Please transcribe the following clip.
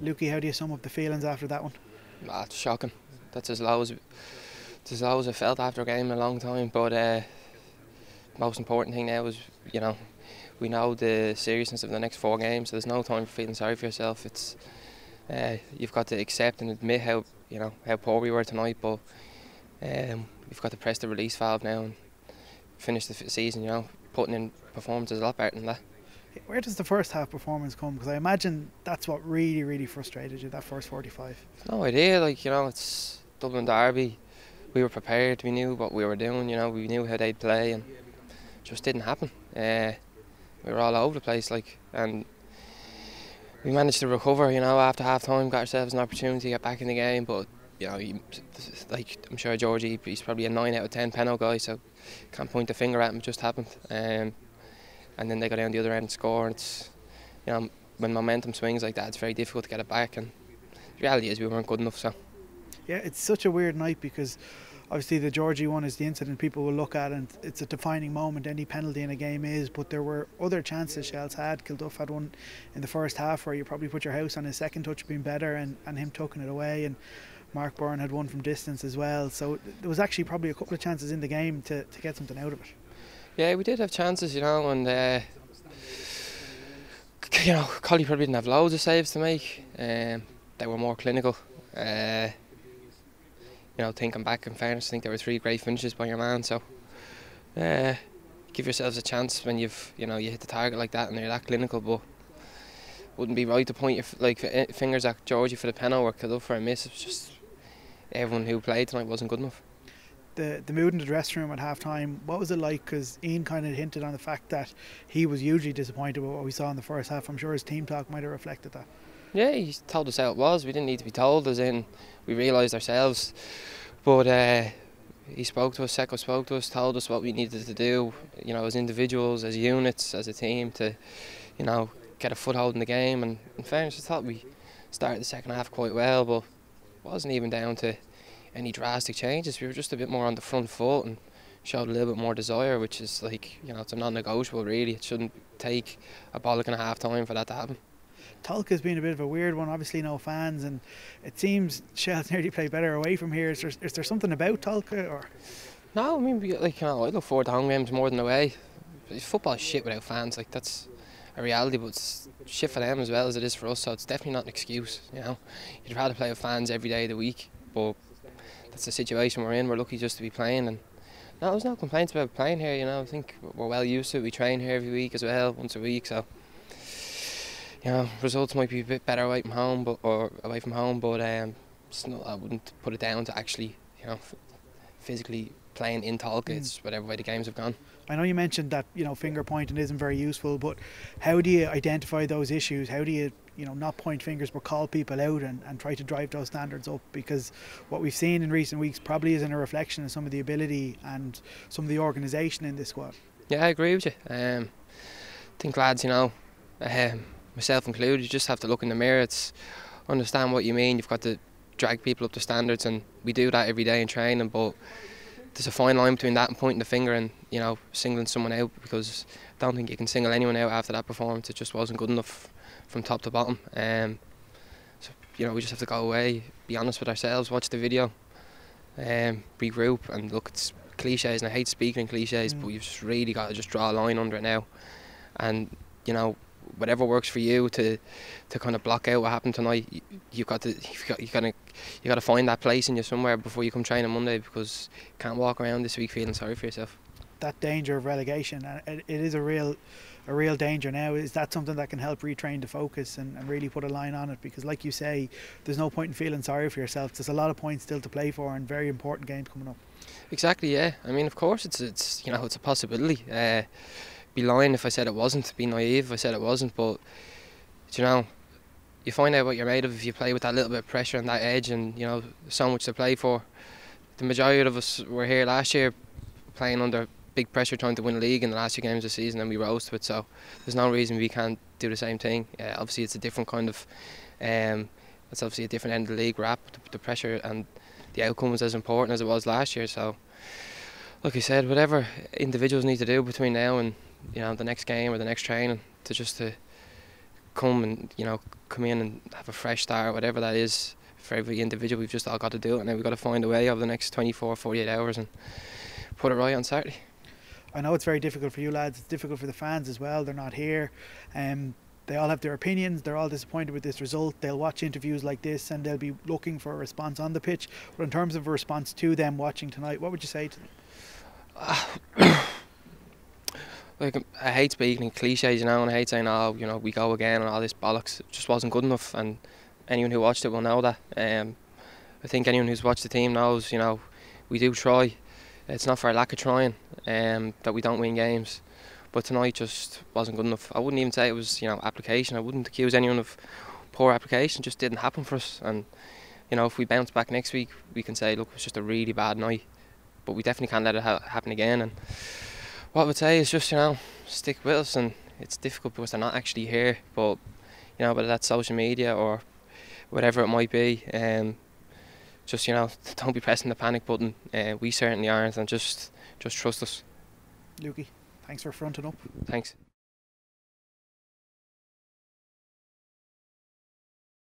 Lukey, how do you sum up the feelings after that one? Ah, it's shocking. That's as low as I felt after a game in a long time. But most important thing now is, you know, we know the seriousness of the next 4 games. So there's no time for feeling sorry for yourself. It's you've got to accept and admit how poor we were tonight. But we've got to press the release valve now and finish the season. Putting in performances a lot better than that. Where does the first half performance come? Because I imagine that's what really, really frustrated you, that first 45. No idea. It's Dublin Derby. We were prepared. We knew what we were doing. We knew how they'd play, and it just didn't happen. We were all over the place, and we managed to recover. After half time, got ourselves an opportunity to get back in the game. But I'm sure Georgie, he's probably a 9 out of 10 penalty guy, so can't point the finger at him. It just happened. And then they go down the other end and score. And it's, when momentum swings like that, it's very difficult to get it back. And the reality is we weren't good enough. So yeah, it's such a weird night because obviously the Georgie one is the incident people will look at, and it's a defining moment. Any penalty in a game is, but there were other chances Shells had. Kilduff had one in the first half where you probably put your house on his second touch being better and him tucking it away, and Mark Byrne had one from distance as well. So there was actually probably a couple of chances in the game to get something out of it. Yeah, we did have chances, and Collie probably didn't have loads of saves to make. They were more clinical. Thinking back, in fairness, I think there were 3 great finishes by your man. So give yourselves a chance when you hit the target like that and you're that clinical. But wouldn't be right to point your fingers at Georgie for the penalty or Kilduff for a miss. It was just everyone who played tonight wasn't good enough. The mood in the dressing room at half time, what was it like? Because Ian kind of hinted on the fact that he was hugely disappointed with what we saw in the first half. I'm sure his team talk might have reflected that. Yeah, he told us how it was. We didn't need to be told, as in we realised ourselves. But he spoke to us, Seko spoke to us, told us what we needed to do, as individuals, as units, as a team, to get a foothold in the game. And in fairness, I thought we started the second half quite well, but it wasn't even down to any drastic changes. We were just a bit more on the front foot and showed a little bit more desire, which is it's a non-negotiable really. It shouldn't take a bollock and a half time for that to happen. Tolka has been a bit of a weird one, obviously no fans, and it seems Shells nearly play better away from here. Is there something about Tolka, or? No, I mean, I look forward to home games more than away. Football is shit without fans, that's a reality, but it's shit for them as well as it is for us, so it's definitely not an excuse. You'd rather play with fans every day of the week, but that's the situation we're in. We're lucky just to be playing, and no, there's no complaints about playing here. I think we're well used to it. We train here every week as well, once a week, so results might be a bit better away from home, but I wouldn't put it down to actually physically playing in Tolka. It's whatever way the games have gone. I know you mentioned that finger pointing isn't very useful, but how do you identify those issues? How do you not point fingers but call people out and try to drive those standards up? Because what we've seen in recent weeks probably isn't a reflection of some of the ability and some of the organisation in this squad. Yeah, I agree with you. I think lads, myself included, you just have to look in the mirror. It's understand what you mean. You've got to drag people up to standards, and we do that every day in training, but there's a fine line between that and pointing the finger and singling someone out, because I don't think you can single anyone out after that performance. It just wasn't good enough from top to bottom. So we just have to go away, be honest with ourselves, watch the video, regroup, and look, it's cliches, and I hate speaking in cliches, but you've just really got to just draw a line under it now, and whatever works for you to kind of block out what happened tonight. You got to find that place in you somewhere before you come train on Monday, because you can't walk around this week feeling sorry for yourself. That danger of relegation, it is a real danger now. Is that something that can help retrain the focus and really put a line on it? Because like you say, there's no point in feeling sorry for yourself. There's a lot of points still to play for and very important games coming up. Exactly, yeah. I mean, of course it's a possibility. Be lying if I said it wasn't, be naive if I said it wasn't, but you find out what you're made of if you play with that little bit of pressure and that edge, and so much to play for. The majority of us were here last year playing under big pressure, trying to win a league in the last 2 games of the season, and we rose to it, so there's no reason we can't do the same thing. Obviously it's a different kind of it's obviously a different end of the league we're at, but the pressure and the outcome was as important as it was last year. So like I said, whatever individuals need to do between now and the next game or the next training to come and come in and have a fresh start, whatever that is for every individual. We've just all got to do it, and then we've got to find a way over the next 24, 48 hours and put it right on Saturday. I know it's very difficult for you lads. It's difficult for the fans as well. They're not here. They all have their opinions. They're all disappointed with this result. They'll watch interviews like this and they'll be looking for a response on the pitch. But in terms of a response to them watching tonight, what would you say to them? Like, I hate speaking in cliches, and I hate saying, oh, we go again and all this bollocks. It just wasn't good enough, and anyone who watched it will know that. I think anyone who's watched the team knows, we do try. It's not for a lack of trying that we don't win games. But tonight just wasn't good enough. I wouldn't even say it was, application. I wouldn't accuse anyone of poor application. It just didn't happen for us. And, if we bounce back next week, we can say, look, it was just a really bad night. But we definitely can't let it happen again. And what I would say is just, stick with us. And it's difficult because they're not actually here. But, whether that's social media or whatever it might be, just, don't be pressing the panic button. We certainly aren't. And just trust us. Lukey, thanks for fronting up. Thanks.